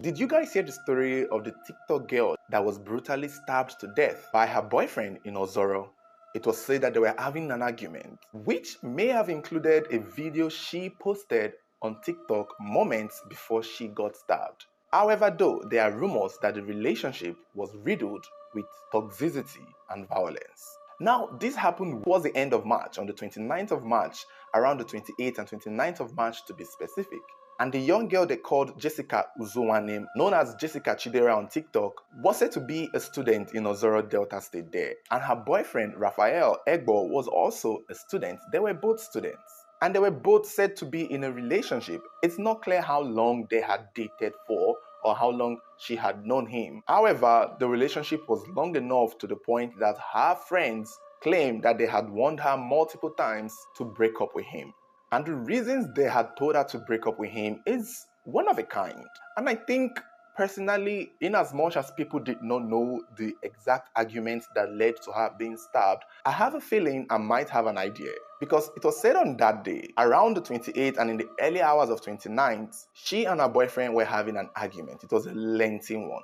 Did you guys hear the story of the TikTok girl that was brutally stabbed to death by her boyfriend in Ozoro? It was said that they were having an argument, which may have included a video she posted on TikTok moments before she got stabbed. However, though, there are rumors that the relationship was riddled with toxicity and violence. Now, this happened towards the end of March, on the 29th of March, around the 28th and 29th of March to be specific. And the young girl they called Jessica Uzuwanem, known as Jessica Chidera on TikTok, was said to be a student in Ozoro Delta State there. And her boyfriend, Raphael Egbo, was also a student. They were both students. And they were both said to be in a relationship. It's not clear how long they had dated for or how long she had known him. However, the relationship was long enough to the point that her friends claimed that they had warned her multiple times to break up with him. And the reasons they had told her to break up with him is one of a kind. And I think personally, in as much as people did not know the exact arguments that led to her being stabbed, I have a feeling I might have an idea. Because it was said on that day, around the 28th and in the early hours of 29th, she and her boyfriend were having an argument. It was a lengthy one.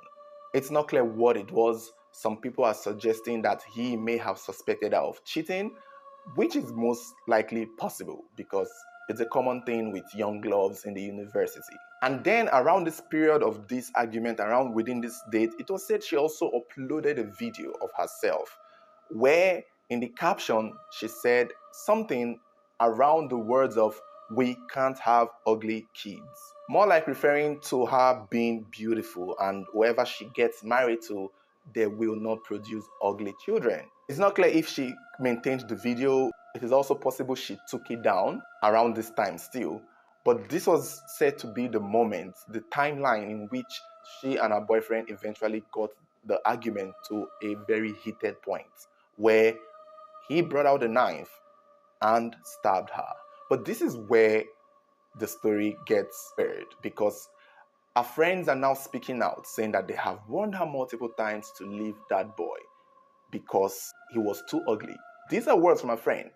It's not clear what it was. Some people are suggesting that he may have suspected her of cheating, which is most likely possible because it's a common thing with young loves in the university. And then around this period of this argument, around within this date, it was said she also uploaded a video of herself where in the caption she said something around the words of "we can't have ugly kids," more like referring to her being beautiful and whoever she gets married to, they will not produce ugly children. It's not clear if she maintained the video. It is also possible she took it down around this time still. But this was said to be the moment, the timeline in which she and her boyfriend eventually got the argument to a very heated point where he brought out a knife and stabbed her. But this is where the story gets weird because her friends are now speaking out, saying that they have warned her multiple times to leave that boy because he was too ugly. These are words from a friend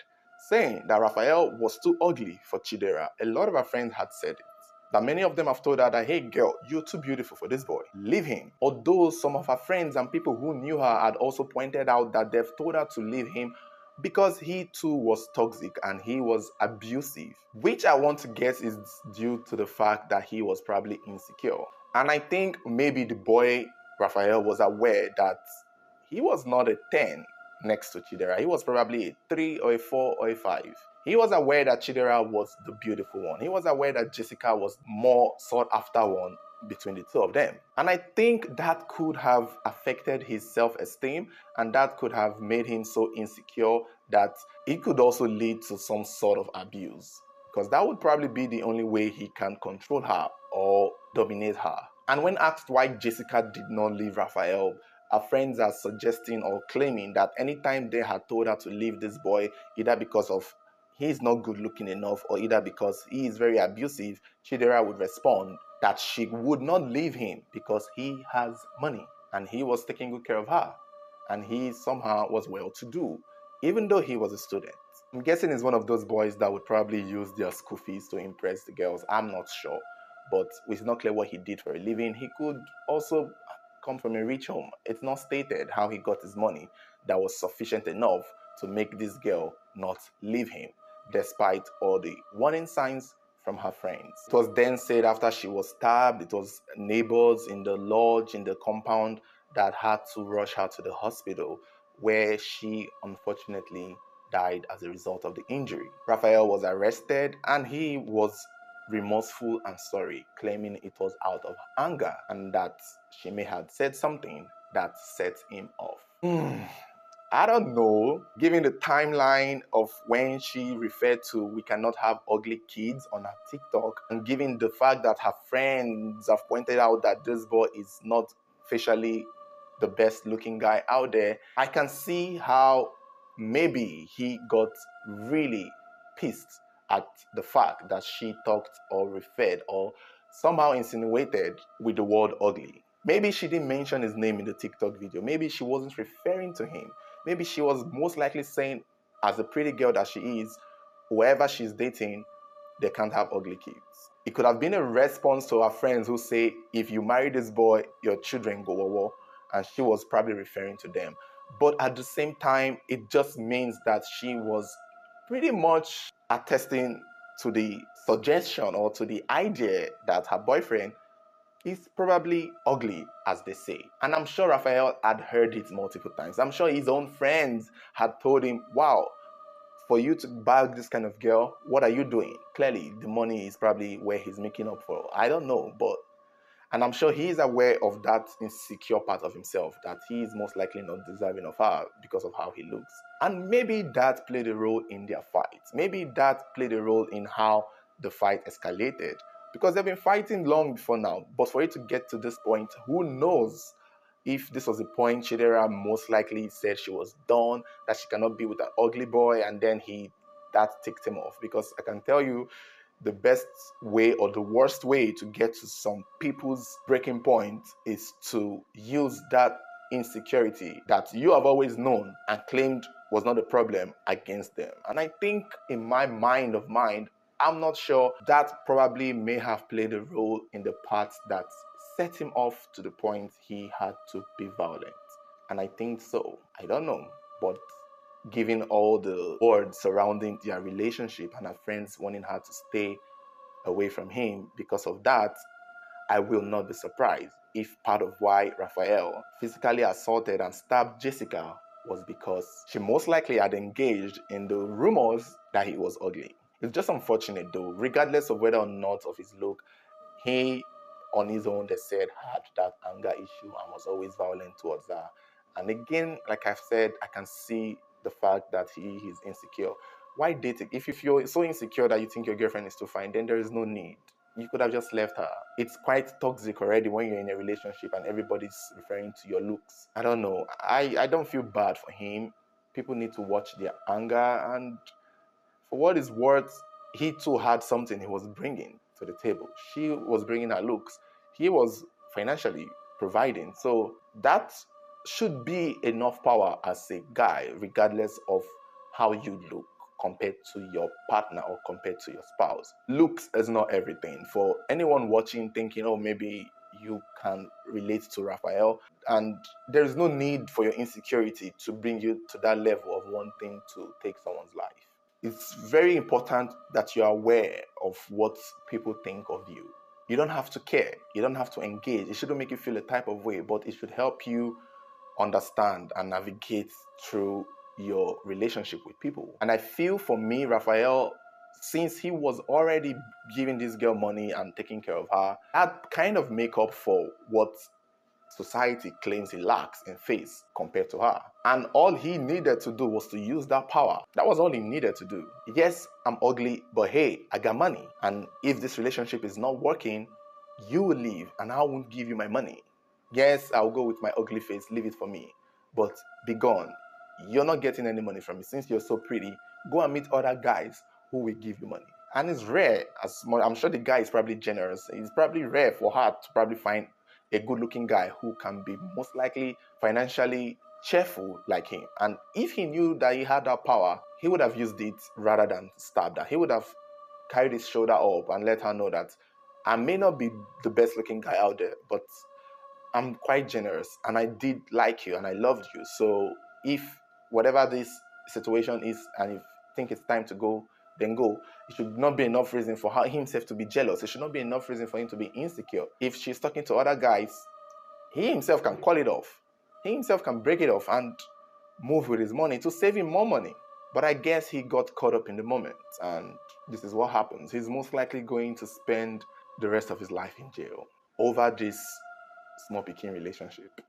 saying that Raphael was too ugly for Chidera. A lot of her friends had said it. That many of them have told her that, hey girl, you're too beautiful for this boy. Leave him. Although some of her friends and people who knew her had also pointed out that they've told her to leave him because he too was toxic and he was abusive, which I want to guess is due to the fact that he was probably insecure. And I think maybe the boy, Raphael, was aware that he was not a 10 next to Chidera. He was probably a 3 or a 4 or a 5. He was aware that Chidera was the beautiful one. He was aware that Jessica was more sought after one between the two of them. And I think that could have affected his self-esteem and that could have made him so insecure that it could also lead to some sort of abuse. Because that would probably be the only way he can control her or dominate her. And when asked why Jessica did not leave Raphael, her friends are suggesting or claiming that anytime they had told her to leave this boy, either because of he's not good looking enough or either because he is very abusive, Chidera would respond that she would not leave him because he has money and he was taking good care of her and he somehow was well-to-do, even though he was a student. I'm guessing he's one of those boys that would probably use their school fees to impress the girls. I'm not sure, but it's not clear what he did for a living. He could also come from a rich home. It's not stated how he got his money that was sufficient enough to make this girl not leave him, despite all the warning signs from her friends. It was then said after she was stabbed, it was neighbors in the lodge, in the compound, that had to rush her to the hospital, where she unfortunately died as a result of the injury. Raphael was arrested and he was remorseful and sorry, claiming it was out of anger and that she may have said something that set him off. I don't know, given the timeline of when she referred to "we cannot have ugly kids" on her TikTok, and given the fact that her friends have pointed out that this boy is not facially the best looking guy out there, I can see how maybe he got really pissed at the fact that she talked or referred or somehow insinuated with the word ugly. Maybe she didn't mention his name in the TikTok video. Maybe she wasn't referring to him. Maybe she was most likely saying, as a pretty girl that she is, whoever she's dating, they can't have ugly kids. It could have been a response to her friends who say, if you marry this boy, your children go war. And she was probably referring to them. But at the same time, it just means that she was pretty much attesting to the suggestion or to the idea that her boyfriend is probably ugly, as they say. And I'm sure Raphael had heard it multiple times. I'm sure his own friends had told him, wow, for you to bag this kind of girl, what are you doing? Clearly, the money is probably where he's making up for. I don't know, but and I'm sure he is aware of that insecure part of himself, that he is most likely not deserving of her because of how he looks. And maybe that played a role in their fight. Maybe that played a role in how the fight escalated. Because they've been fighting long before now. But for it to get to this point, who knows if this was the point Chidera most likely said she was done, that she cannot be with an ugly boy, and then that ticked him off. Because I can tell you, the best way or the worst way to get to some people's breaking point is to use that insecurity that you have always known and claimed was not a problem against them. And I think in my mind, I'm not sure that probably may have played a role in the part that set him off to the point he had to be violent. And I think so. I don't know. But given all the words surrounding their relationship and her friends wanting her to stay away from him because of that, I will not be surprised if part of why Raphael physically assaulted and stabbed Jessica was because she most likely had engaged in the rumors that he was ugly. It's just unfortunate though, regardless of whether or not of his look, he on his own, they said, had that anger issue and was always violent towards her. And again, like I've said, I can see the fact that he is insecure. Why date it? If you're so insecure that you think your girlfriend is too fine, then there is no need. You could have just left her. It's quite toxic already when you're in a relationship and everybody's referring to your looks. I don't know. I don't feel bad for him. People need to watch their anger, and for what it's worth, he too had something he was bringing to the table. She was bringing her looks. He was financially providing. So that should be enough power as a guy, regardless of how you look compared to your partner or compared to your spouse. Looks is not everything. For anyone watching thinking, oh, maybe you can relate to Raphael, and there is no need for your insecurity to bring you to that level of wanting to take someone's life. It's very important that you're aware of what people think of you. You don't have to care. You don't have to engage. It shouldn't make you feel a type of way, but it should help you understand and navigate through your relationship with people. And I feel for me, Raphael, since he was already giving this girl money and taking care of her, that kind of make up for what society claims he lacks in face compared to her. And all he needed to do was to use that power. That was all he needed to do. Yes, I'm ugly, but hey, I got money. And if this relationship is not working, you will leave and I won't give you my money. Yes, I'll go with my ugly face, leave it for me. But be gone. You're not getting any money from me. Since you're so pretty, go and meet other guys who will give you money. And it's rare. I'm sure the guy is probably generous. It's probably rare for her to probably find a good-looking guy who can be most likely financially cheerful like him. And if he knew that he had that power, he would have used it rather than stabbed her. He would have carried his shoulder up and let her know that I may not be the best-looking guy out there, but I'm quite generous and I did like you and I loved you. So if whatever this situation is and if you think it's time to go, then go. It should not be enough reason for himself to be jealous. It should not be enough reason for him to be insecure. If she's talking to other guys, he himself can call it off. He himself can break it off and move with his money to save him more money. But I guess he got caught up in the moment, and this is what happens. He's most likely going to spend the rest of his life in jail over this small picking relationship.